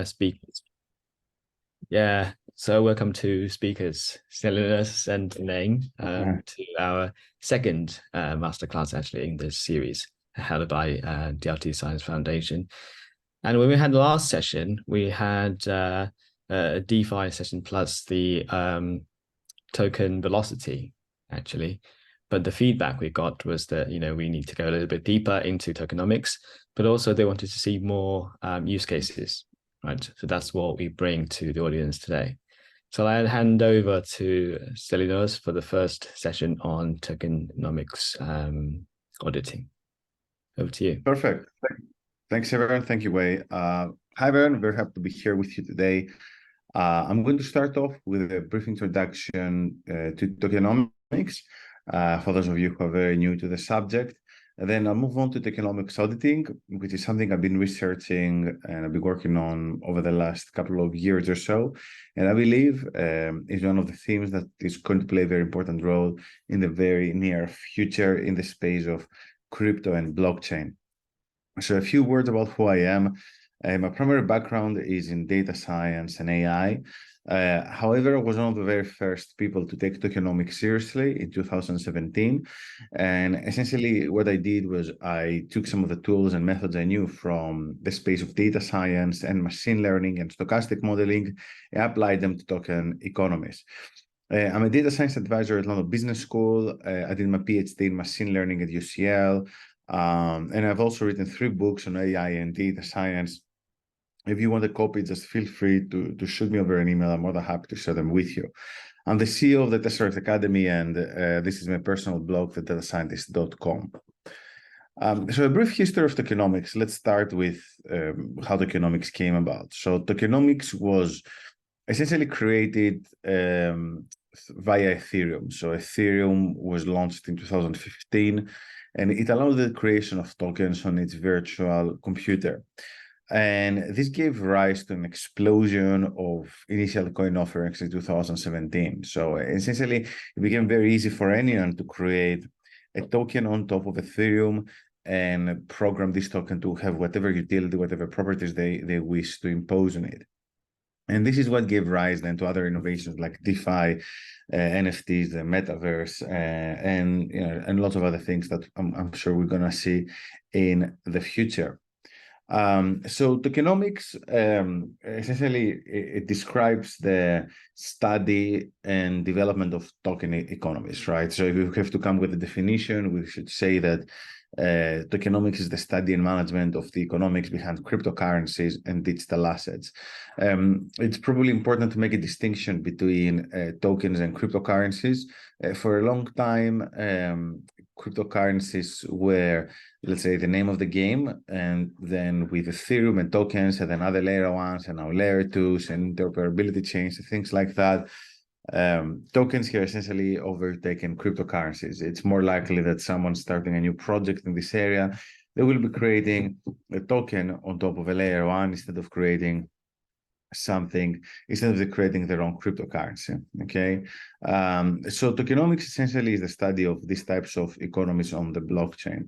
speakers. Yeah, so welcome to speakers, Stylianos and Nang, to our second masterclass actually in this series held by DLT Science Foundation. And when we had the last session, we had a DeFi session plus the token velocity actually. But the feedback we got was that, we need to go a little bit deeper into tokenomics, but also they wanted to see more use cases, right? So that's what we bring to the audience today. So I'll hand over to Stylianos for the first session on tokenomics auditing. Over to you. Perfect. Thanks, everyone. Thank you, Wei. Hi, everyone. Very happy to be here with you today. I'm going to start off with a brief introduction to tokenomics, for those of you who are very new to the subject. And then I'll move on to tokenomics auditing, which is something I've been researching and I've been working on over the last couple of years or so. And I believe is one of the themes that is going to play a very important role in the very near future in the space of crypto and blockchain. So a few words about who I am. My primary background is in data science and AI. However, I was one of the very first people to take tokenomics seriously in 2017. And essentially what I did was I took some of the tools and methods I knew from the space of data science and machine learning and stochastic modeling and applied them to token economies. I'm a data science advisor at London Business School. I did my PhD in machine learning at UCL. And I've also written 3 books on AI and data science. If you want a copy, just feel free to shoot me over an email. I'm more than happy to share them with you. I'm the CEO of the Tesseract Academy, and this is my personal blog, thedatascientist.com. So a brief history of tokenomics. Let's start with how tokenomics came about. So tokenomics was essentially created via Ethereum. So Ethereum was launched in 2015, and it allowed the creation of tokens on its virtual computer. And this gave rise to an explosion of initial coin offerings in 2017. So essentially, it became very easy for anyone to create a token on top of Ethereum and program this token to have whatever utility, whatever properties they wish to impose on it. And this is what gave rise then to other innovations like DeFi, NFTs, the metaverse, and lots of other things that I'm sure we're going to see in the future. So tokenomics, essentially, it describes the study and development of token economies, right? So if we have to come with a definition, we should say that tokenomics is the study and management of the economics behind cryptocurrencies and digital assets. It's probably important to make a distinction between tokens and cryptocurrencies. For a long time, cryptocurrencies were, let's say, the name of the game, and then with Ethereum and tokens, and then other layer 1s and now layer 2s and interoperability chains and things like that, tokens here essentially overtaken cryptocurrencies. It's more likely that someone starting a new project in this area, they will be creating a token on top of a layer 1 instead of creating creating their own cryptocurrency. Okay, so tokenomics essentially is the study of these types of economies on the blockchain.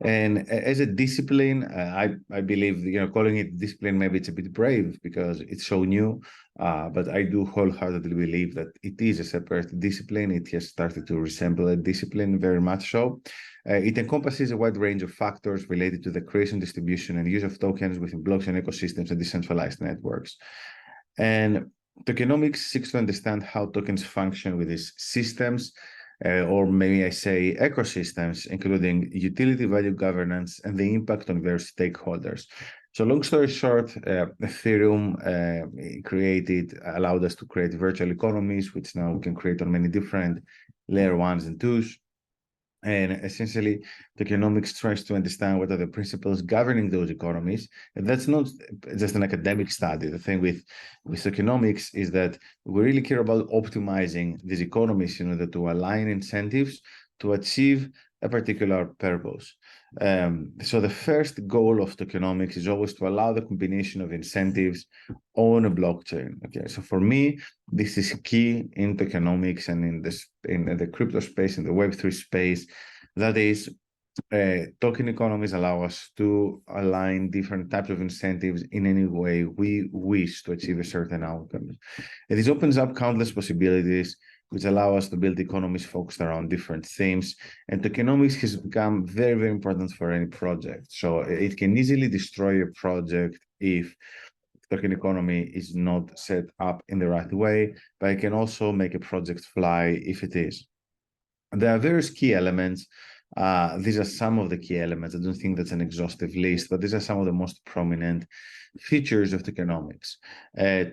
And as a discipline, I believe, calling it discipline, maybe it's a bit brave because it's so new, but I do wholeheartedly believe that it is a separate discipline. It has started to resemble a discipline, very much so. It encompasses a wide range of factors related to the creation, distribution, and use of tokens within blockchain ecosystems and decentralized networks. And tokenomics seeks to understand how tokens function with these systems, or maybe I say ecosystems, including utility, value, governance, and the impact on various stakeholders. So long story short, Ethereum allowed us to create virtual economies, which now we can create on many different layer 1s and 2s. And essentially, tokenomics tries to understand what are the principles governing those economies. And that's not just an academic study. The thing with tokenomics is that we really care about optimizing these economies in order to align incentives to achieve a particular purpose. So the first goal of tokenomics is always to allow the combination of incentives on a blockchain. Okay, so for me, this is key in tokenomics and in the crypto space, in the Web3 space. That is, token economies allow us to align different types of incentives in any way we wish to achieve a certain outcome. And this opens up countless possibilities, which allow us to build economies focused around different themes. And tokenomics has become very, very important for any project. So it can easily destroy a project if token economy is not set up in the right way, but it can also make a project fly if it is. There are various key elements. These are some of the key elements. I don't think that's an exhaustive list, but these are some of the most prominent features of tokenomics.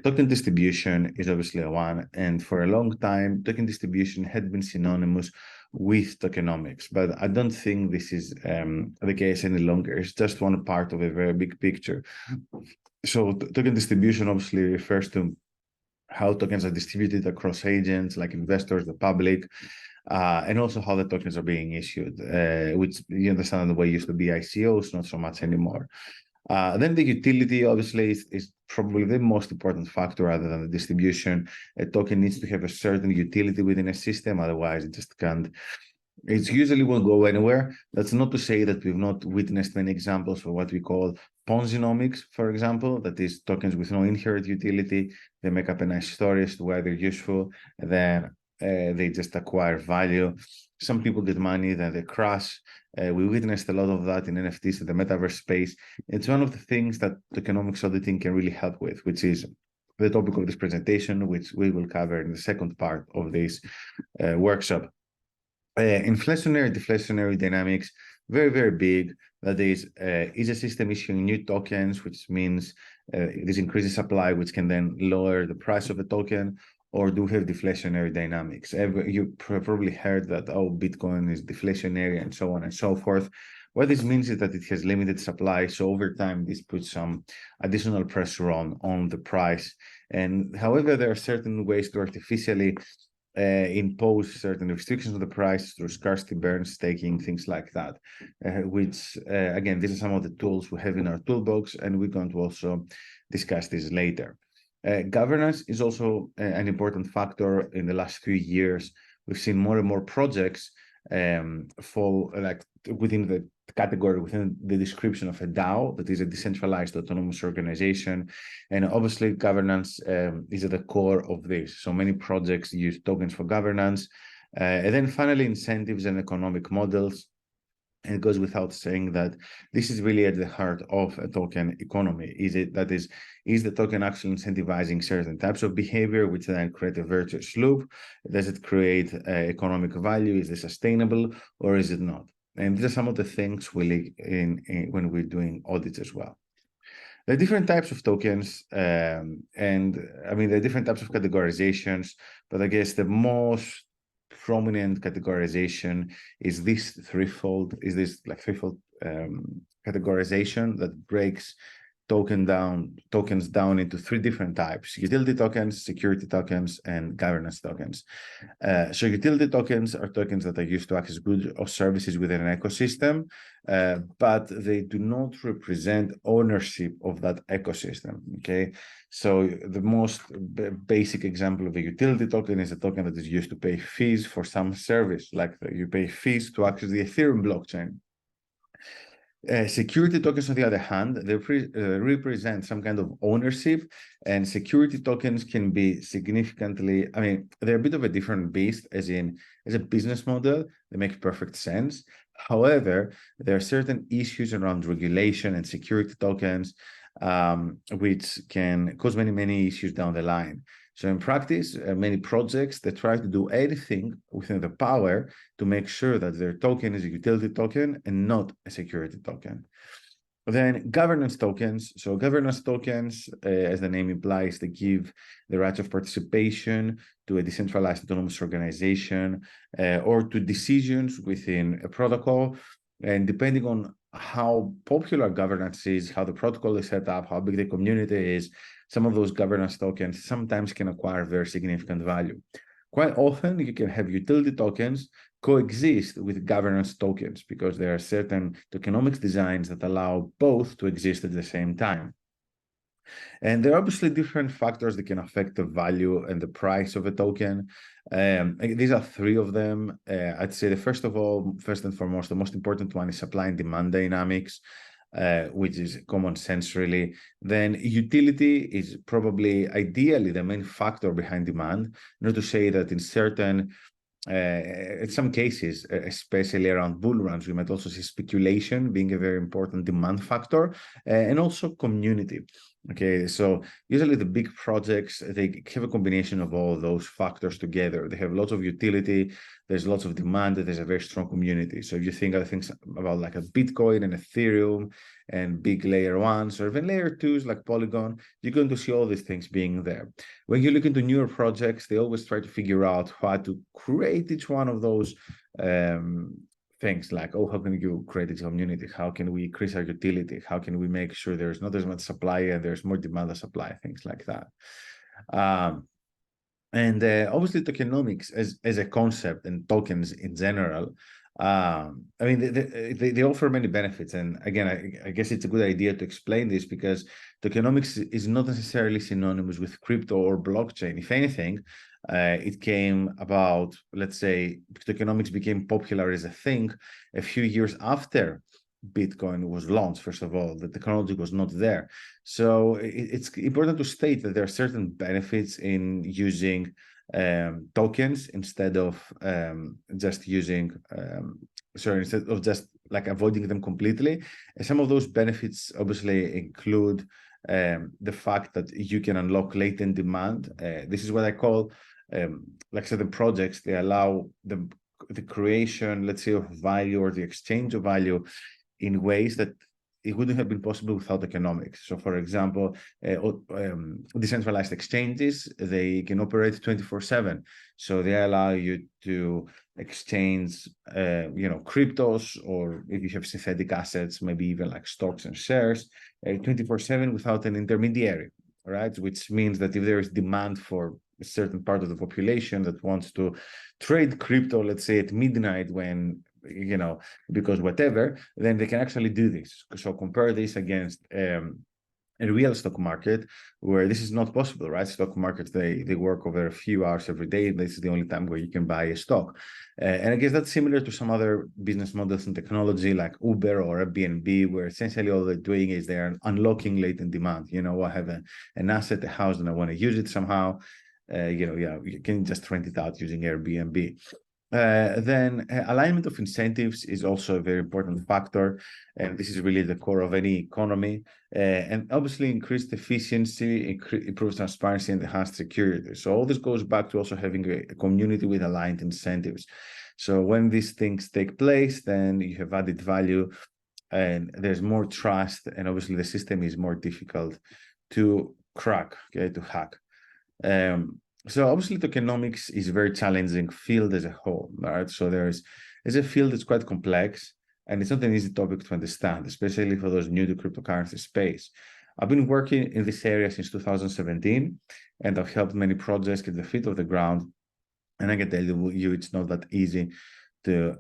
Token distribution is obviously one, and for a long time, token distribution had been synonymous with tokenomics, but I don't think this is the case any longer. It's just one part of a very big picture. So token distribution obviously refers to how tokens are distributed across agents like investors, the public, and also how the tokens are being issued, which you understand the way it used to be ICOs, not so much anymore. Then the utility obviously is probably the most important factor other than the distribution. A token needs to have a certain utility within a system, otherwise it just can't. It usually won't go anywhere. That's not to say that we've not witnessed many examples for what we call Ponzinomics, for example, that is tokens with no inherent utility. They make up a nice story as to why they're useful, and then they just acquire value. Some people get money, then they crash. We witnessed a lot of that in NFTs in the metaverse space. It's one of the things that tokenomics auditing can really help with, which is the topic of this presentation, which we will cover in the second part of this workshop. Inflationary, deflationary dynamics, very, very big. That is a system issuing new tokens, which means this increases supply, which can then lower the price of a token, or do have deflationary dynamics. You probably heard that, oh, Bitcoin is deflationary and so on and so forth. What this means is that it has limited supply. So over time, this puts some additional pressure on the price. And however, there are certain ways to artificially impose certain restrictions on the price through scarcity burns, staking, things like that, which, again, these are some of the tools we have in our toolbox, and we're going to also discuss this later. Governance is also an important factor. In the last few years, we've seen more and more projects fall like within the category, within the description of a DAO, that is a decentralized autonomous organization. And obviously governance is at the core of this. So many projects use tokens for governance. And then finally, incentives and economic models. And it goes without saying that this is really at the heart of a token economy. Is the token actually incentivizing certain types of behavior, which then create a virtuous loop? Does it create economic value? Is it sustainable, or is it not? And these are some of the things we look in when we're doing audits as well. There are different types of tokens, and I mean, there are different types of categorizations, but I guess the most prominent categorization is this threefold categorization that breaks tokens down into three different types: utility tokens, security tokens, and governance tokens. So utility tokens are tokens that are used to access goods or services within an ecosystem, but they do not represent ownership of that ecosystem. Okay, so the most basic example of a utility token is a token that is used to pay fees for some service, like you pay fees to access the Ethereum blockchain. Security tokens, on the other hand, they represent some kind of ownership, and security tokens can be significantly, I mean, they're a bit of a different beast, as a business model, they make perfect sense. However, there are certain issues around regulation and security tokens, which can cause many, many issues down the line. So in practice, many projects, they try to do anything within the power to make sure that their token is a utility token and not a security token. Then governance tokens. So governance tokens, as the name implies, they give the right of participation to a decentralized autonomous organization or to decisions within a protocol. And depending on how popular governance is, how the protocol is set up, how big the community is, some of those governance tokens sometimes can acquire very significant value. Quite often, you can have utility tokens coexist with governance tokens because there are certain tokenomics designs that allow both to exist at the same time. And there are obviously different factors that can affect the value and the price of a token. These are three of them. I'd say first and foremost, the most important one is supply and demand dynamics, which is common sense, really. Then utility is probably ideally the main factor behind demand. Not to say that in some cases, especially around bull runs, we might also see speculation being a very important demand factor, and also community. Okay, so usually the big projects, they have a combination of all those factors together. They have lots of utility, there's lots of demand, there's a very strong community. So if you think of things about like a Bitcoin and Ethereum and big layer ones, or even layer twos like Polygon, you're going to see all these things being there. When you look into newer projects, they always try to figure out how to create each one of those things, like, oh, how can you create a community? How can we increase our utility? How can we make sure there's not as much supply and there's more demand than supply, things like that. And obviously tokenomics as a concept and tokens in general, I mean, they offer many benefits. And again, I guess it's a good idea to explain this, because tokenomics is not necessarily synonymous with crypto or blockchain. If anything, it came about, let's say, tokenomics became popular as a thing a few years after Bitcoin was launched. First of all, the technology was not there. So it's important to state that there are certain benefits in using tokens instead of just using, instead of just like avoiding them completely. And some of those benefits obviously include the fact that you can unlock latent demand. This is what I call, like certain projects, they allow the creation, let's say, of value or the exchange of value in ways that it wouldn't have been possible without tokenomics. So, for example, decentralized exchanges, they can operate 24/7. So they allow you to exchange, cryptos, or if you have synthetic assets, maybe even like stocks and shares, 24/7 without an intermediary, right? Which means that if there is demand for a certain part of the population that wants to trade crypto, let's say at midnight, when because whatever, then they can actually do this. So compare this against a real stock market where this is not possible, right? Stock markets, they work over a few hours every day. This is the only time where you can buy a stock. And I guess that's similar to some other business models in technology like Uber or Airbnb, where essentially all they're doing is they're unlocking latent demand. I have an asset, a house, and I want to use it somehow. You can just rent it out using Airbnb. Then alignment of incentives is also a very important factor, and this is really the core of any economy. And obviously, increased efficiency, improves transparency, and enhanced security. So all this goes back to also having a community with aligned incentives. So when these things take place, then you have added value, and there's more trust, and obviously the system is more difficult to crack, to hack. So obviously tokenomics is a very challenging field as a whole, right? So it's a field that's quite complex, and it's not an easy topic to understand, especially for those new to cryptocurrency space. I've been working in this area since 2017, and I've helped many projects get their feet off the ground. And I can tell you, it's not that easy to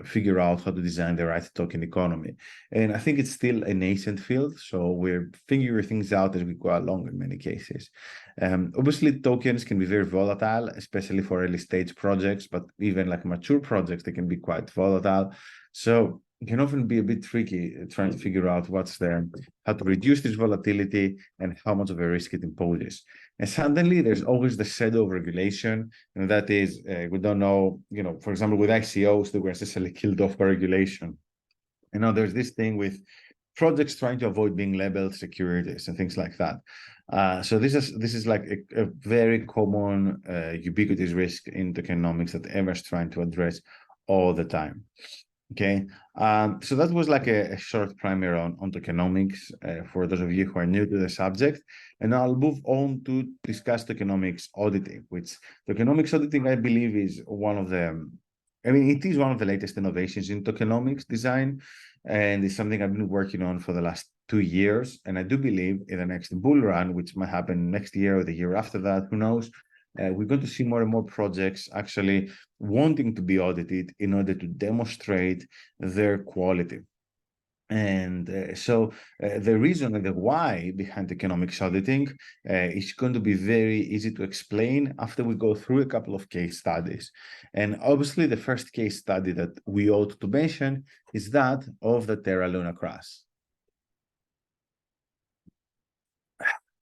figure out how to design the right token economy. And I think it's still a nascent field, so we're figuring things out as we go along in many cases. Obviously, tokens can be very volatile, especially for early stage projects, but even like mature projects, they can be quite volatile. So it can often be a bit tricky trying to figure out how to reduce this volatility and how much of a risk it imposes. And suddenly there's always the shadow of regulation, and that is, we don't know, for example, with ICOs, they were essentially killed off by regulation. There's this thing with projects trying to avoid being labeled securities and things like that. So this is like a very common ubiquitous risk in tokenomics that everyone's trying to address all the time. Okay, so that was like a short primer on tokenomics for those of you who are new to the subject. And now I'll move on to discuss tokenomics auditing, which tokenomics auditing, I believe, is it is one of the latest innovations in tokenomics design, and it's something I've been working on for the last 2 years. And I do believe in the next bull run, which might happen next year or the year after that, who knows, we're going to see more and more projects actually wanting to be audited in order to demonstrate their quality. And so the reason and the why behind tokenomics auditing is going to be very easy to explain after we go through a couple of case studies. And obviously, the first case study that we ought to mention is that of the Terra Luna crash.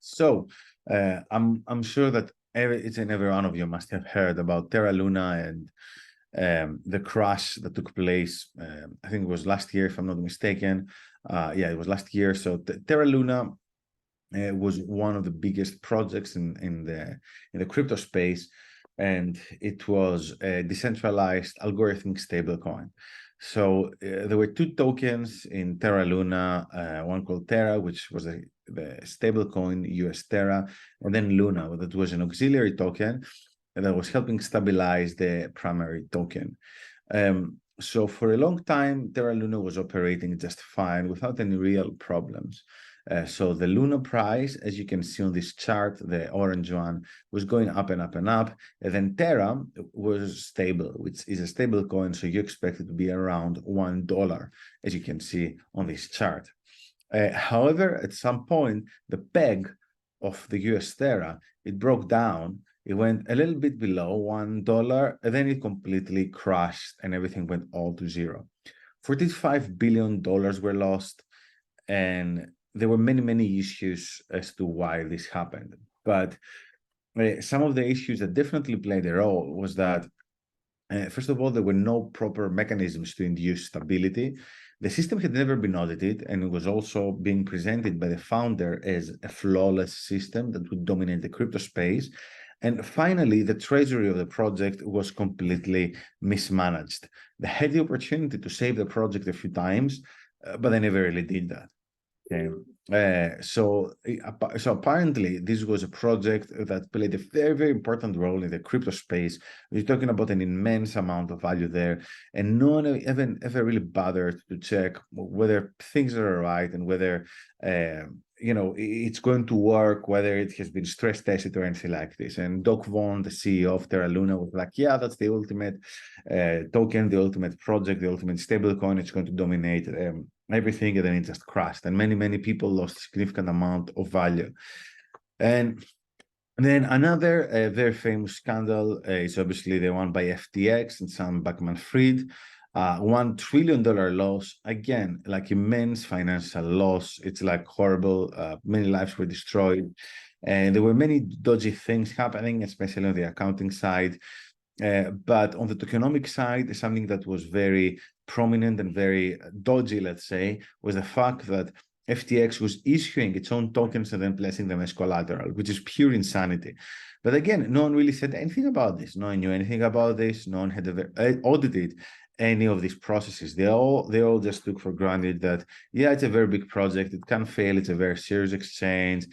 So I'm sure that each and every one of you must have heard about Terra Luna and the crash that took place. I think it was last year, if I'm not mistaken. Yeah, it was last year. So Terra Luna was one of the biggest projects in the crypto space, and it was a decentralized algorithmic stablecoin. So there were two tokens in Terra Luna, one called Terra, which was the stablecoin US Terra, and then Luna, that was an auxiliary token that was helping stabilize the primary token. So for a long time, Terra Luna was operating just fine without any real problems. So the Luna price, as you can see on this chart, the orange one, was going up and up and up. And then Terra was stable, which is a stable coin. So you expect it to be around $1, as you can see on this chart. However, at some point, the peg of the US Terra, it broke down. It went a little bit below $1, and then it completely crashed and everything went all to zero. $45 billion were lost, and there were many, many issues as to why this happened. But some of the issues that definitely played a role was that, first of all, there were no proper mechanisms to induce stability. The system had never been audited, and it was also being presented by the founder as a flawless system that would dominate the crypto space. And finally, the treasury of the project was completely mismanaged. They had the opportunity to save the project a few times, but they never really did that. Okay. So apparently this was a project that played a very, very important role in the crypto space. We're talking about an immense amount of value there, and no one ever really bothered to check whether things are right and whether it's going to work, whether it has been stress tested or anything like this. And Doc Von, the CEO of Terra Luna, was like, yeah, that's the ultimate token, the ultimate project, the ultimate stablecoin. It's going to dominate everything, and then it just crashed, and many people lost a significant amount of value. And then another very famous scandal is obviously the one by FTX and Sam Bankman-Fried. $1 trillion loss, again, like immense financial loss. It's like horrible. Many lives were destroyed, and there were many dodgy things happening, especially on the accounting side. But on the tokenomics side, something that was very prominent and very dodgy, let's say, was the fact that FTX was issuing its own tokens and then placing them as collateral, which is pure insanity. But again, no one really said anything about this. No one knew anything about this. No one had audited any of these processes. They all just took for granted that, yeah, it's a very big project. It can fail. It's a very serious exchange.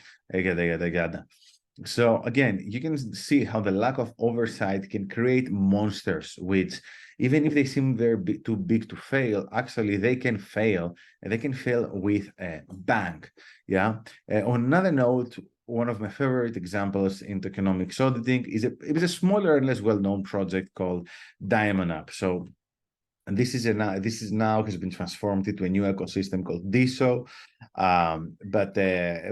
So again, you can see how the lack of oversight can create monsters, which even if they seem too big to fail, actually they can fail, and they can fail with a bang. Yeah. On another note, one of my favorite examples in tokenomics auditing it was a smaller and less well-known project called Diamond Up. So, and this is now has been transformed into a new ecosystem called DSO. But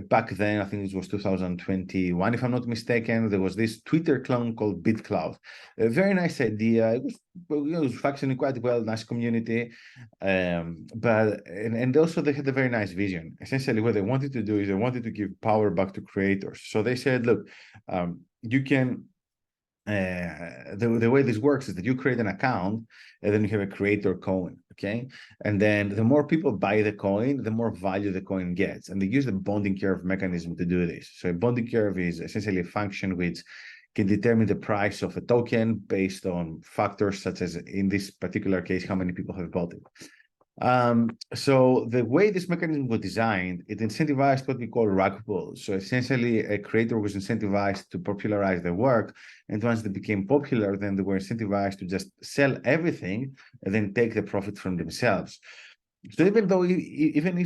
back then, I think it was 2021, if I'm not mistaken, there was this Twitter clone called BitCloud. A very nice idea. It was functioning quite well, nice community. But also they had a very nice vision. Essentially, what they wanted to do is they wanted to give power back to creators. So they said, look, you can. The way this works is that you create an account and then you have a creator coin, okay? And then the more people buy the coin, the more value the coin gets. And they use the bonding curve mechanism to do this. So a bonding curve is essentially a function which can determine the price of a token based on factors such as, in this particular case, how many people have bought it. So the way this mechanism was designed, it incentivized what we call rug pull. So essentially, a creator was incentivized to popularize their work, and once they became popular, then they were incentivized to just sell everything and then take the profit from themselves. So even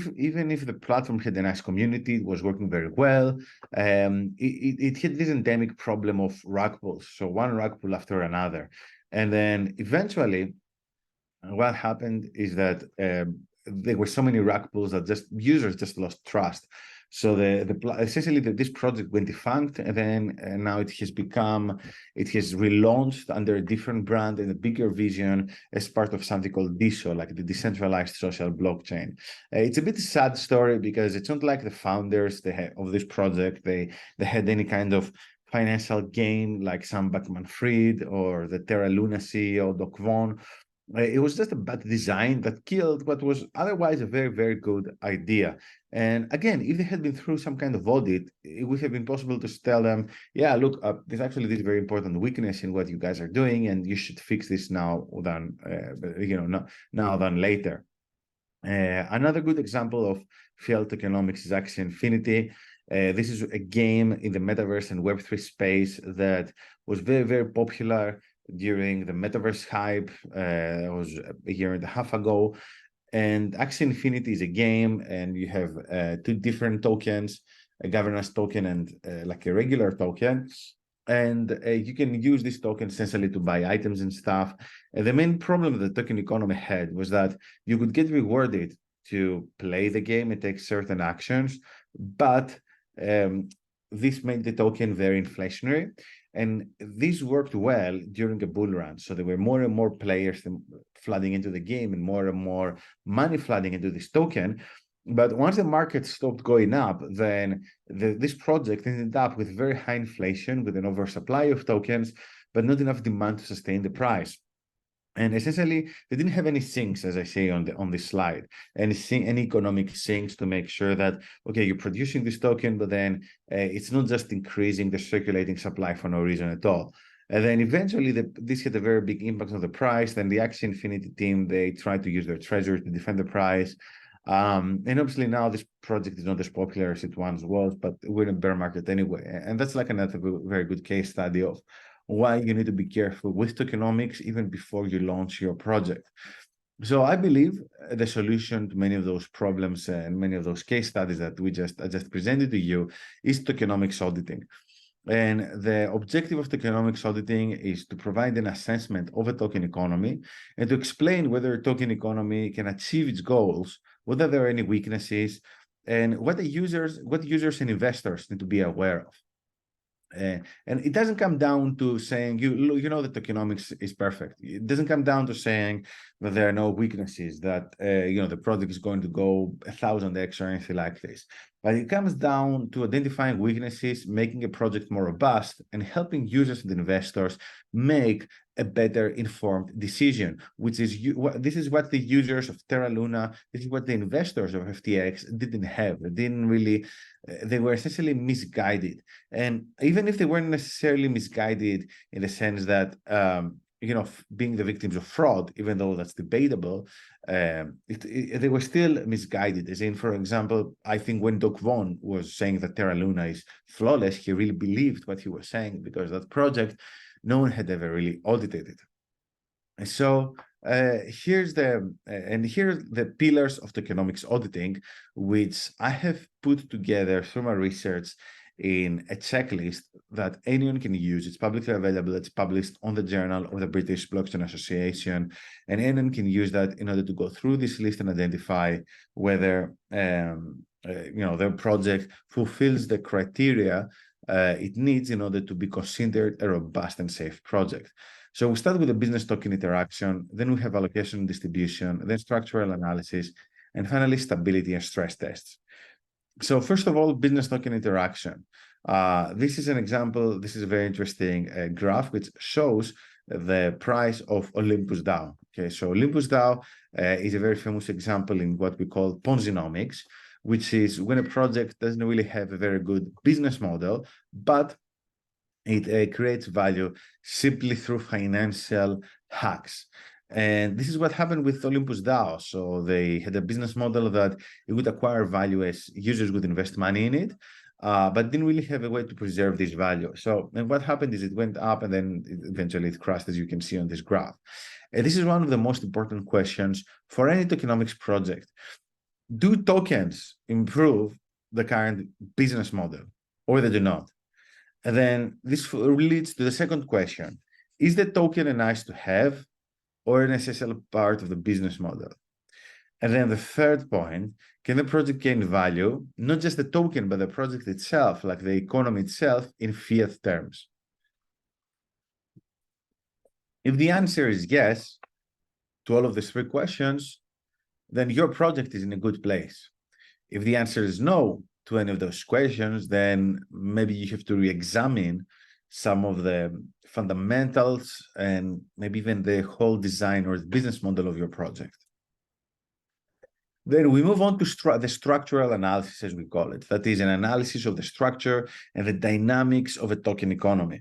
if the platform had a nice community, it was working very well, it had this endemic problem of rug pulls. So one rug pull after another, and then eventually, what happened is that there were so many rug pulls that just users just lost trust. So essentially this project went defunct, and then now it has relaunched under a different brand and a bigger vision as part of something called DSO, like the decentralized social blockchain. It's a bit sad story because it's not like the founders of this project they had any kind of financial gain like Sam Bankman-Fried or the Terra Luna CEO Doc Von. It was just a bad design that killed what was otherwise a very, very good idea. And again, if they had been through some kind of audit, it would have been possible to tell them, yeah, look, there's actually this very important weakness in what you guys are doing, and you should fix this now than, now than later. Another good example of failed tokenomics is Axie Infinity. This is a game in the metaverse and Web3 space that was very, very popular during the metaverse hype. It was a year and a half ago. And Axie Infinity is a game, and you have two different tokens, a governance token and like a regular token. And you can use this token essentially to buy items and stuff. And the main problem that the token economy had was that you could get rewarded to play the game and take certain actions, but this made the token very inflationary. And this worked well during a bull run. So there were more and more players flooding into the game and more money flooding into this token. But once the market stopped going up, then this project ended up with very high inflation, with an oversupply of tokens, but not enough demand to sustain the price. And essentially, they didn't have any sinks, as I say on this slide, any economic sinks to make sure that, okay, you're producing this token, but then it's not just increasing the circulating supply for no reason at all. And then eventually, this had a very big impact on the price. Then the Axie Infinity team, they tried to use their treasury to defend the price. And obviously now this project is not as popular as it once was, but we're in a bear market anyway. And that's like another very good case study of why you need to be careful with tokenomics even before you launch your project. So I believe the solution to many of those problems and many of those case studies that I just presented to you is tokenomics auditing. And the objective of tokenomics auditing is to provide an assessment of a token economy and to explain whether a token economy can achieve its goals, whether there are any weaknesses, and what users and investors need to be aware of. And it doesn't come down to saying, you know, that tokenomics is perfect. It doesn't come down to saying that there are no weaknesses, that, the project is going to go 1,000x or anything like this. But it comes down to identifying weaknesses, making a project more robust, and helping users and investors make a better informed decision, which is this is what the users of Terra Luna, this is what the investors of FTX didn't have. They didn't really, they were essentially misguided. And even if they weren't necessarily misguided in the sense that, being the victims of fraud, even though that's debatable, they were still misguided. As in, for example, I think when Doc Von was saying that Terra Luna is flawless, he really believed what he was saying, because that project, no one had ever really audited it. And so here's the pillars of tokenomics auditing, which I have put together through my research in a checklist that anyone can use. It's publicly available. It's published on the Journal of the British Blockchain Association, and anyone can use that in order to go through this list and identify whether their project fulfills the criteria it needs in order to be considered a robust and safe project. So we start with the business token interaction, then we have allocation and distribution, then structural analysis, and finally stability and stress tests. So first of all, business token interaction. This is an example. This is a very interesting graph which shows the price of Olympus DAO. Okay, so Olympus DAO is a very famous example in what we call Ponzinomics, which is when a project doesn't really have a very good business model, but it creates value simply through financial hacks. And this is what happened with Olympus DAO. So they had a business model that it would acquire value as users would invest money in it, but didn't really have a way to preserve this value. So, and what happened is it went up and then eventually it crashed, as you can see on this graph. And this is one of the most important questions for any tokenomics project. Do tokens improve the current business model, or they do not? And then this leads to the second question. Is the token a nice to have or an essential part of the business model? And then the third point, can the project gain value, not just the token, but the project itself, like the economy itself, in fiat terms? If the answer is yes to all of these three questions, then your project is in a good place. If the answer is no to any of those questions, then maybe you have to re-examine some of the fundamentals and maybe even the whole design or the business model of your project. Then we move on to the structural analysis, as we call it. That is an analysis of the structure and the dynamics of a token economy.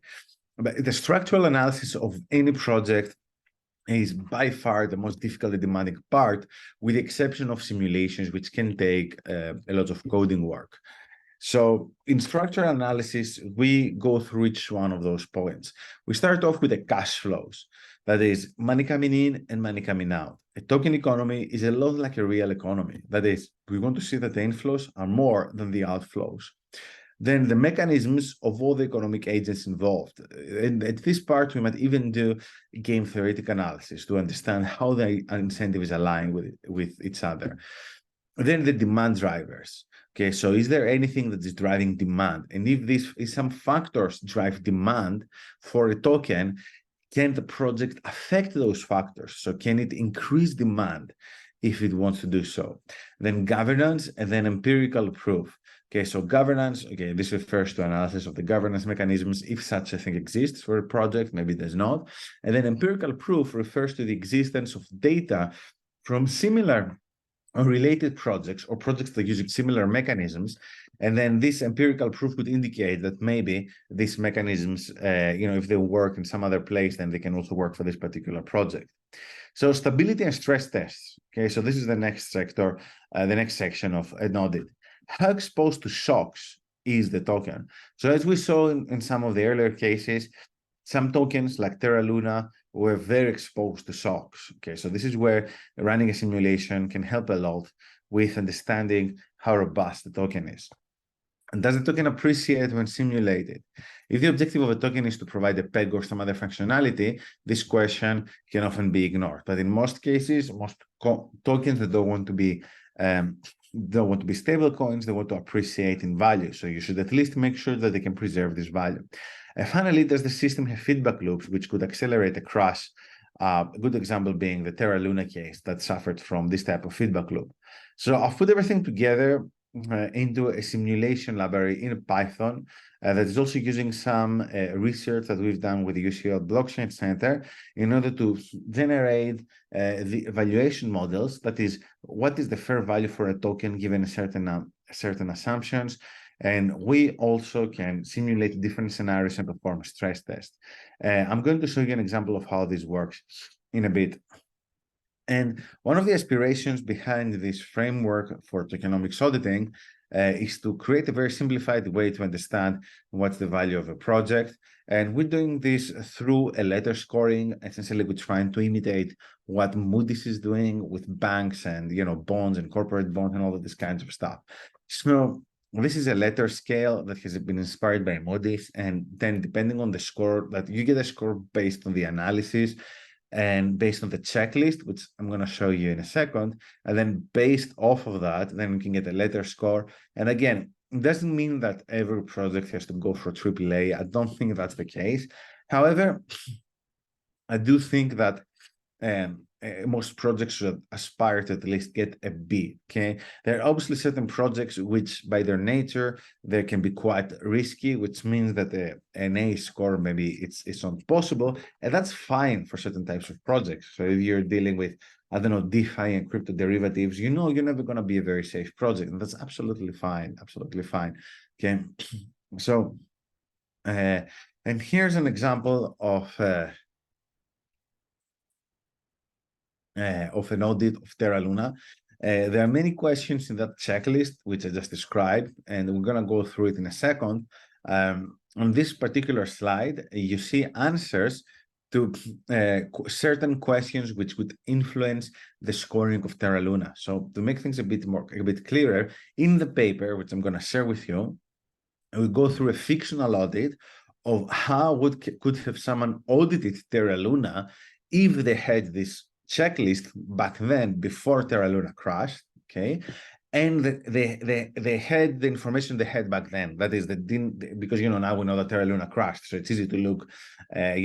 But the structural analysis of any project is by far the most difficult and demanding part, with the exception of simulations, which can take a lot of coding work. So in structural analysis, we go through each one of those points. We start off with the cash flows. That is money coming in and money coming out. A token economy is a lot like a real economy. That is, we want to see that the inflows are more than the outflows. Then the mechanisms of all the economic agents involved. And at this part, we might even do game theoretic analysis to understand how the incentives align with each other. Then the demand drivers. Okay, so is there anything that is driving demand? And if some factors drive demand for a token, can the project affect those factors? So can it increase demand if it wants to do so? Then governance, and then empirical proof. Okay, so governance, okay, this refers to analysis of the governance mechanisms, if such a thing exists for a project, maybe there's not. And then empirical proof refers to the existence of data from similar or related projects or projects that use similar mechanisms. And then this empirical proof would indicate that maybe these mechanisms, if they work in some other place, then they can also work for this particular project. So stability and stress tests. Okay, so this is the next sector, the next section of an audit. How exposed to shocks is the token? So as we saw in some of the earlier cases, some tokens like Terra Luna were very exposed to shocks. Okay, so this is where running a simulation can help a lot with understanding how robust the token is. And does the token appreciate when simulated? If the objective of a token is to provide a peg or some other functionality, this question can often be ignored. But in most cases, most tokens that don't want to be stable coins, they want to appreciate in value. So you should at least make sure that they can preserve this value. And finally, does the system have feedback loops which could accelerate a crash? A good example being the Terra Luna case that suffered from this type of feedback loop. So I've put everything together into a simulation library in Python that is also using some research that we've done with the UCL Blockchain Center in order to generate the evaluation models. That is, what is the fair value for a token given certain assumptions. And we also can simulate different scenarios and perform stress tests. I'm going to show you an example of how this works in a bit. And one of the aspirations behind this framework for tokenomics auditing is to create a very simplified way to understand what's the value of a project. And we're doing this through a letter scoring. Essentially, we're trying to imitate what Moody's is doing with banks and bonds and corporate bonds and all of this kinds of stuff. So this is a letter scale that has been inspired by Moody's, and then depending on the score, that you get a score based on the analysis and based on the checklist, which I'm going to show you in a second. And then based off of that, then we can get a letter score. And again, it doesn't mean that every project has to go for AAA. I don't think that's the case. However, I do think that most projects should aspire to at least get a B. Okay, there are obviously certain projects which, by their nature, they can be quite risky, which means that an A score maybe it's not possible, and that's fine for certain types of projects. So if you're dealing with, I don't know, DeFi and crypto derivatives, you're never going to be a very safe project, and that's absolutely fine. Absolutely fine. Okay, so and here's an example of an audit of Terra Luna. There are many questions in that checklist, which I just described, and we're going to go through it in a second. On this particular slide, you see answers to certain questions which would influence the scoring of Terra Luna. So to make things a bit clearer, in the paper, which I'm going to share with you, we go through a fictional audit of how could have someone audited Terra Luna if they had this checklist back then before Terra Luna crashed, okay? And they had the information they had back then. That is, because now we know that Terra Luna crashed, so it's easy to look, at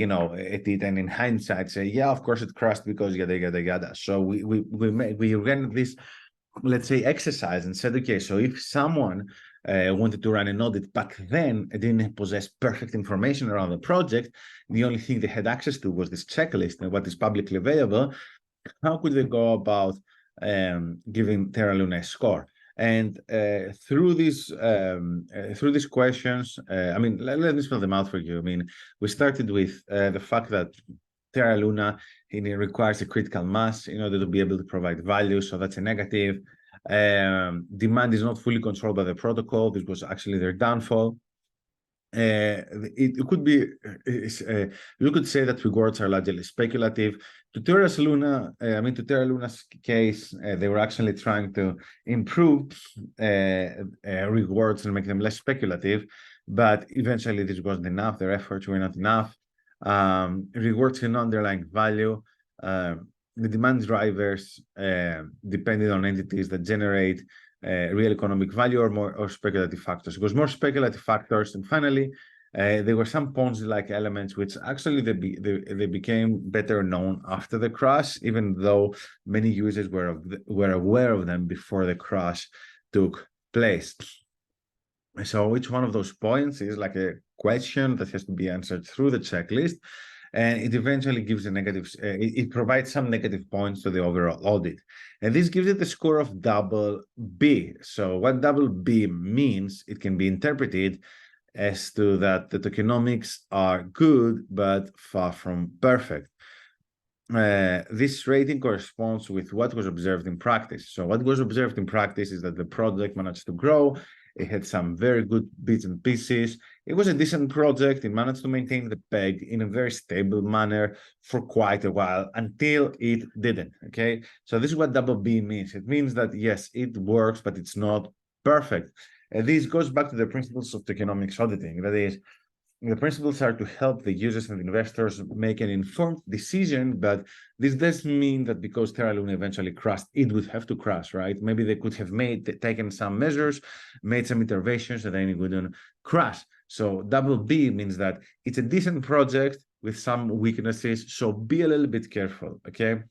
it and in hindsight say, yeah, of course it crashed because yada yada yada. So we ran this, let's say, exercise and said, okay, so if someone wanted to run an audit back then, it didn't possess perfect information around the project, the only thing they had access to was this checklist and what is publicly available. How could they go about giving Terra Luna a score? And through these questions, let me spell them out for you. We started with the fact that Terra Luna requires a critical mass in order to be able to provide value, so that's a negative. Demand is not fully controlled by the protocol. This was actually their downfall. It could be, you could say that rewards are largely speculative. To Terra Luna's case, they were actually trying to improve rewards and make them less speculative, but eventually this wasn't enough. Their efforts were not enough. Rewards in underlying value. The demand drivers depended on entities that generate real economic value or speculative factors. It was more speculative factors, and finally, there were some Ponzi-like elements which actually they became better known after the crash, even though many users were aware of them before the crash took place. So each one of those points is like a question that has to be answered through the checklist, and it eventually gives a negative, it provides some negative points to the overall audit. And this gives it a score of double B. So what double B means, it can be interpreted as to that the tokenomics are good, but far from perfect. This rating corresponds with what was observed in practice. So what was observed in practice is that the project managed to grow. It had some very good bits and pieces. It was a decent project. It managed to maintain the peg in a very stable manner for quite a while until it didn't, okay? So this is what double B means. It means that, yes, it works, but it's not perfect. And this goes back to the principles of tokenomics auditing. That is, the principles are to help the users and investors make an informed decision, but this doesn't mean that because Terra Luna eventually crashed, it would have to crash, right? Maybe they could have taken some measures, made some interventions, and then it wouldn't crash. So double B means that it's a decent project with some weaknesses, so be a little bit careful, okay?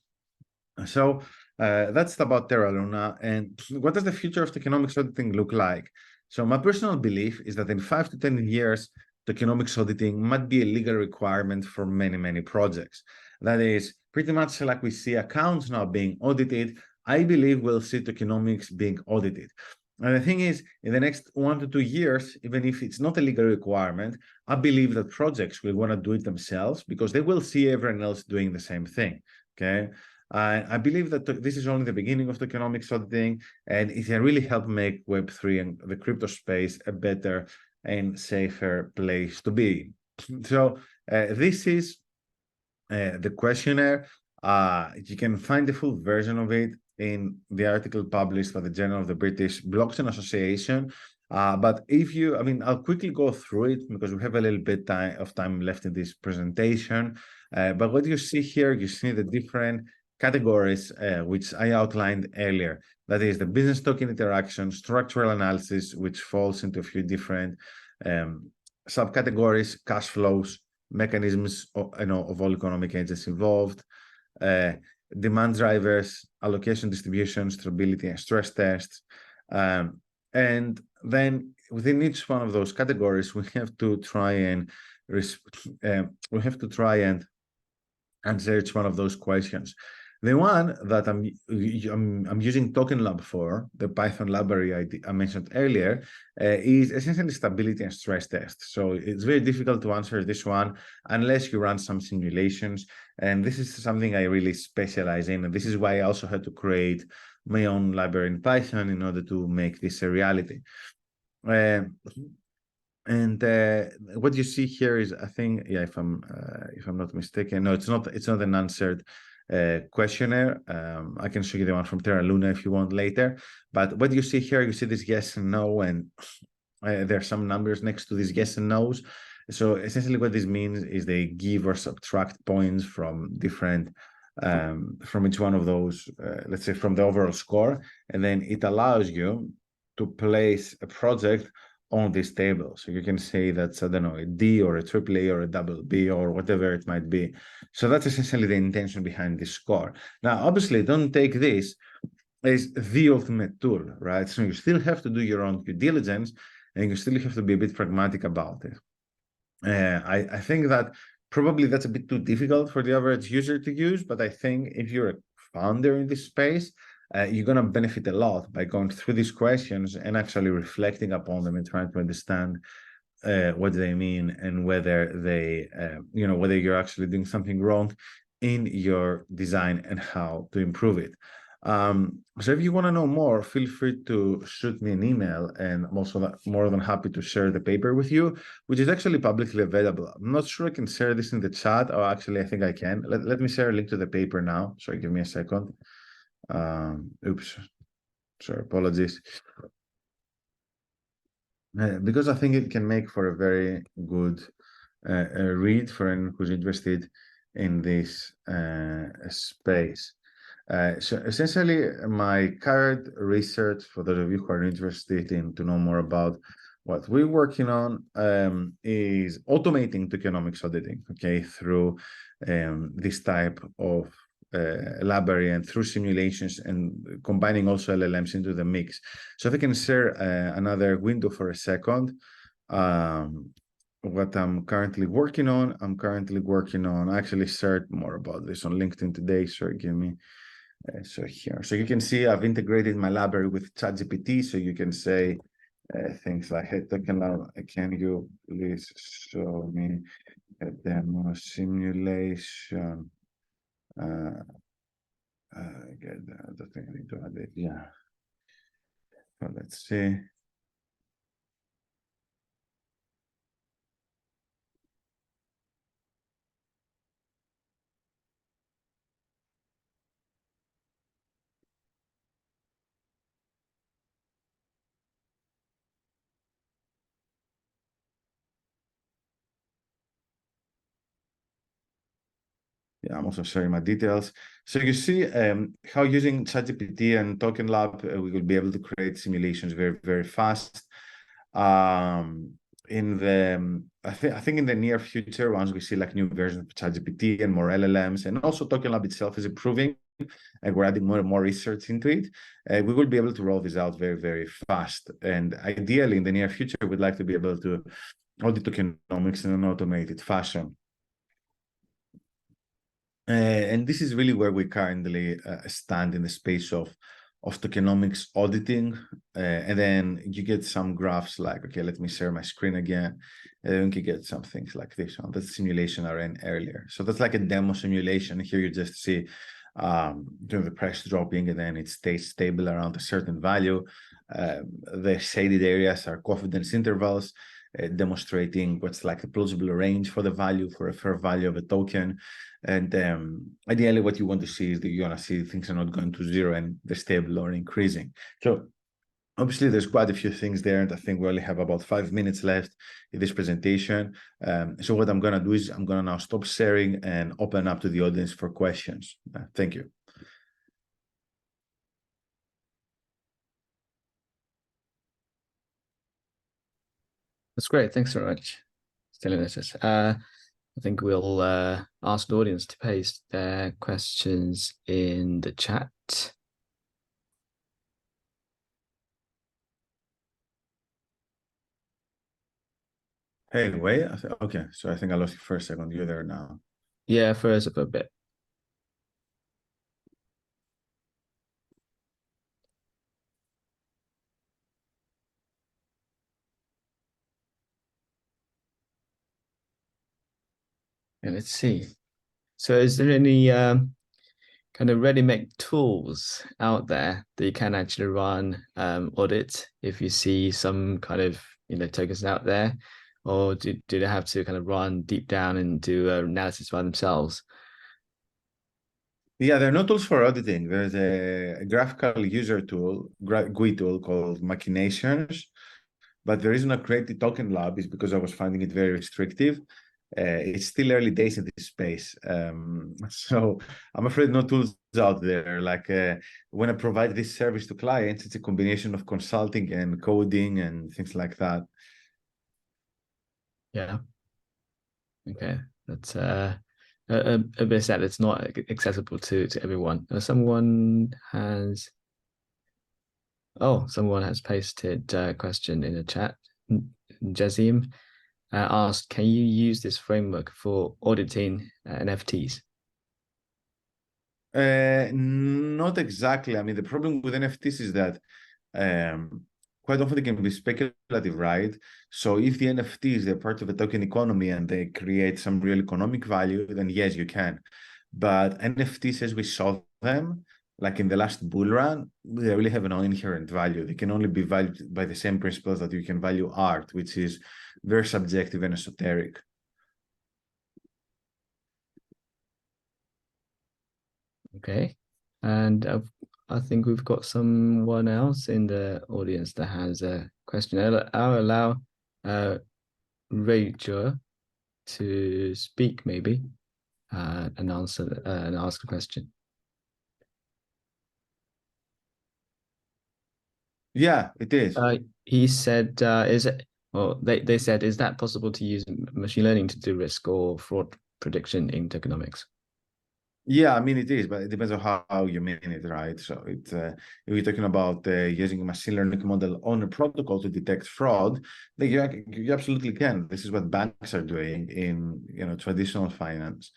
So that's about Terra Luna. And what does the future of tokenomics auditing look like? So my personal belief is that in 5 to 10 years, tokenomics auditing might be a legal requirement for many, many projects. That is, pretty much like we see accounts now being audited, I believe we'll see tokenomics being audited. And the thing is, in the next 1 to 2 years, even if it's not a legal requirement, I believe that projects will want to do it themselves because they will see everyone else doing the same thing, okay? I believe that this is only the beginning of tokenomics auditing, and it can really help make Web3 and the crypto space a better and safer place to be. So this is the questionnaire. You can find the full version of it in the article published by the Journal of the British Blockchain Association. But if you, I'll quickly go through it because we have a little bit of time left in this presentation. But what you see here, you see the different categories which I outlined earlier. That is the business token interaction, structural analysis, which falls into a few different subcategories, cash flows, mechanisms of all economic agents involved, demand drivers, allocation distribution, stability and stress tests. And then within each one of those categories, we have to try and answer each one of those questions. The one that I'm using TokenLab for, the Python library I mentioned earlier, is essentially stability and stress tests. So it's very difficult to answer this one unless you run some simulations. And this is something I really specialize in. And this is why I also had to create my own library in Python in order to make this a reality. And what you see here is, I think, yeah, if I'm not mistaken, no, it's not an answered questionnaire. I can show you the one from Terra Luna if you want later. But what you see here, you see this yes and no, and there are some numbers next to these yes and no's. So essentially what this means is they give or subtract points from different from each one of those, let's say from the overall score, and then it allows you to place a project on this table. So you can say that's, I don't know, a D or a triple A or a double B or whatever it might be. So that's essentially the intention behind this score. Now, obviously, don't take this as the ultimate tool, right? So you still have to do your own due diligence, and you still have to be a bit pragmatic about it. I think that probably that's a bit too difficult for the average user to use, but I think if you're a founder in this space, you're going to benefit a lot by going through these questions and actually reflecting upon them and trying to understand what they mean and whether they, whether you're actually doing something wrong in your design and how to improve it. So if you want to know more, feel free to shoot me an email, and I'm also more than happy to share the paper with you, which is actually publicly available. I'm not sure I can share this in the chat, or actually I think I can. Let me share a link to the paper now. Sorry, give me a second. Oops, sorry, apologies. Because I think it can make for a very good read for anyone who's interested in this space. So essentially, my current research, for those of you who are interested in to know more about what we're working on, is automating tokenomics auditing, okay, through this type of library and through simulations and combining also LLMs into the mix. So if I can share another window for a second, what I'm currently working on, I actually shared more about this on LinkedIn today, so give me, so here. So you can see I've integrated my library with ChatGPT, so you can say things like, hey, Tokenomics, can you please show me a demo simulation? Get the thing I need to add it. Yeah. So let's see. Yeah, I'm also sharing my details. So you see how using ChatGPT and Token Lab, we will be able to create simulations very, very fast. I think in the near future, once we see like new versions of ChatGPT and more LLMs, and also Token Lab itself is improving, and we're adding more and more research into it, we will be able to roll this out very, very fast. And ideally, in the near future, we'd like to be able to audit tokenomics in an automated fashion. And this is really where we currently stand in the space of tokenomics auditing. And then you get some graphs like, okay, let me share my screen again. And then you get some things like this one. That's simulation I ran earlier. So that's like a demo simulation. Here you just see the price dropping, and then it stays stable around a certain value. The shaded areas are confidence intervals, demonstrating what's like a plausible range for the value, for a fair value of a token. And ideally, what you want to see is that you want to see things are not going to zero and they're stable or increasing. So obviously, there's quite a few things there, and I think we only have about 5 minutes left in this presentation. So what I'm going to do is I'm going to now stop sharing and open up to the audience for questions. Thank you. That's great. Thanks very much, Stylianos. I think we'll ask the audience to paste their questions in the chat. Hey, wait. Okay, so I think I lost you for a second. You're there now. Yeah, first up a bit. Yeah, let's see. So is there any kind of ready-made tools out there that you can actually run audit if you see some kind of tokens out there, or do they have to kind of run deep down and do analysis by themselves? Yeah, there are no tools for auditing. There's a graphical user tool, GUI tool called Machinations, but the reason I created Token Lab is because I was finding it very restrictive. it's still early days in this space. So I'm afraid no tools out there. Like when I provide this service to clients, it's a combination of consulting and coding and things like that. Yeah. Okay. That's a bit sad. It's not accessible to everyone. Someone has pasted a question in the chat. Jazim asked, can you use this framework for auditing NFTs? Not exactly. I mean, the problem with NFTs is that quite often they can be speculative, right? So if the NFTs, they're part of a token economy and they create some real economic value, then yes, you can. But NFTs, as we saw them, like in the last bull run, they really have no inherent value. They can only be valued by the same principles that you can value art, which is very subjective and esoteric. Okay. And I think we've got someone else in the audience that has a question. I'll allow Rachel to speak maybe and answer and ask a question. Yeah, it is. He said, they said, is that possible to use machine learning to do risk or fraud prediction in tokenomics? Yeah, I mean it is, but it depends on how you mean it, right? So if you're talking about using a machine learning model on a protocol to detect fraud, then you absolutely can. This is what banks are doing in traditional finance.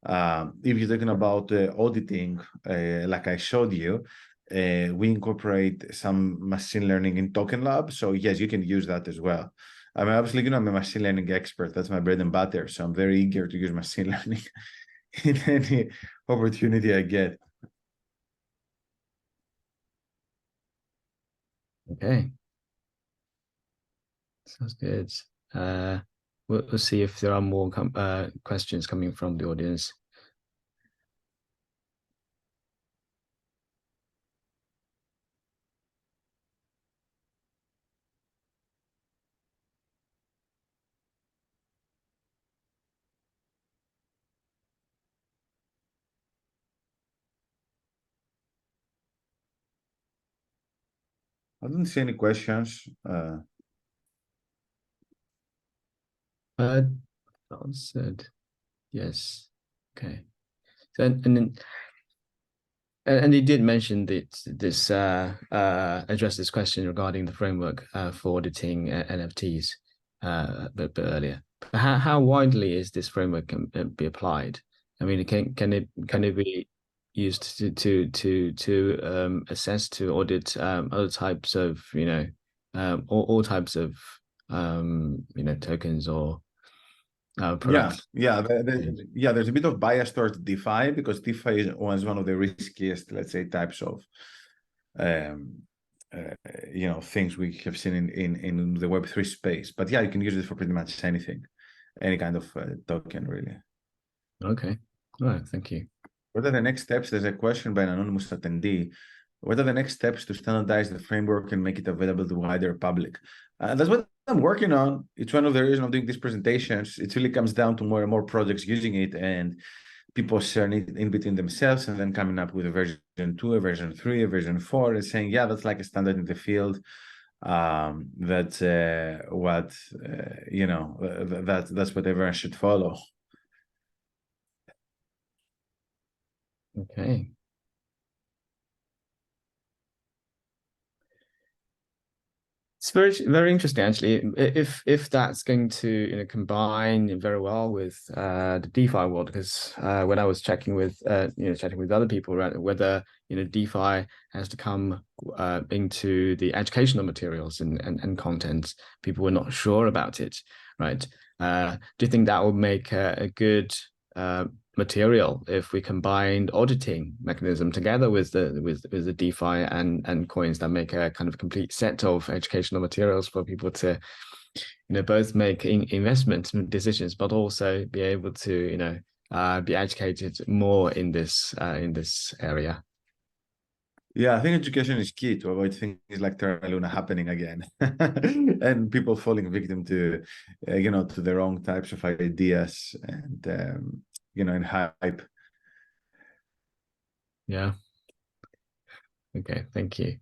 If you're talking about auditing, like I showed you, we incorporate some machine learning in Token Lab. So yes, you can use that as well. I mean, obviously, I'm a machine learning expert. That's my bread and butter. So I'm very eager to use machine learning in any opportunity I get. Okay, sounds good. We'll see if there are more questions coming from the audience. I don't see any questions. Answered. Yes. Okay. So and he did mention that this address this question regarding the framework for auditing NFTs a bit earlier. How widely is this framework can be applied? I mean, can it be used to assess to audit other types of all types of tokens or products? There's a bit of bias towards DeFi because DeFi was one of the riskiest, let's say, types of things we have seen in the Web3 space. But yeah, you can use it for pretty much anything, any kind of token, really. Okay. All right. Thank you. What are the next steps? There's a question by an anonymous attendee. What are the next steps to standardize the framework and make it available to wider public? That's what I'm working on. It's one of the reasons I'm doing these presentations. It really comes down to more and more projects using it and people sharing it in between themselves and then coming up with a version 2, a version 3, a version 4, and saying, yeah, that's like a standard in the field. That's what that's what everyone should follow. Okay. It's very interesting actually. If that's going to combine very well with the DeFi world, because when I was checking with chatting with other people around whether DeFi has to come into the educational materials and content, people were not sure about it, right? Do you think that would make a good material if we combined auditing mechanism together with the DeFi and coins that make a kind of complete set of educational materials for people to both make investment decisions but also be able to be educated more in this area? Yeah, I think education is key to avoid things like Terra Luna happening again, and people falling victim to, to the wrong types of ideas and and hype. Yeah. Okay, thank you.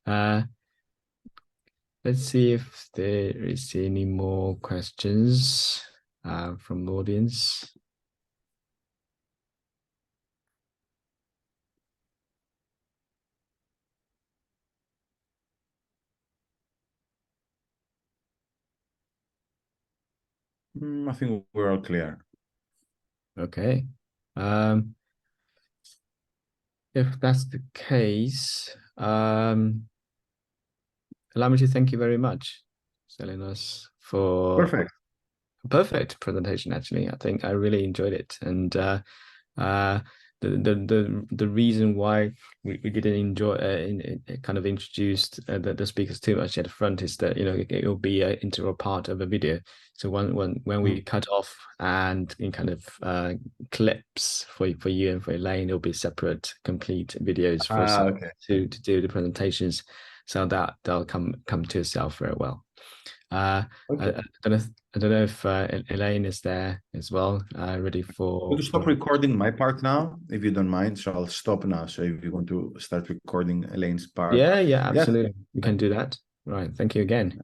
Let's see if there is any more questions from the audience. I think we're all clear. Okay. If that's the case, allow me to thank you very much, Stylianos, for Perfect. a perfect presentation. Actually, I think I really enjoyed it, and uh, the reason why we didn't enjoy kind of introduced the speakers too much at the front is that it will be an integral part of a video. So when we cut off and in kind of clips for you and for Elaine, it'll be separate complete videos for us Okay. to do the presentations, so that they'll come to yourself very well. Okay. I don't know if Elaine is there as well, ready I'm for. going to stop recording my part now, if you don't mind. So I'll stop now. So if you want to start recording Elaine's part. Yeah, Yeah. absolutely. We can do that. Right. Thank you again.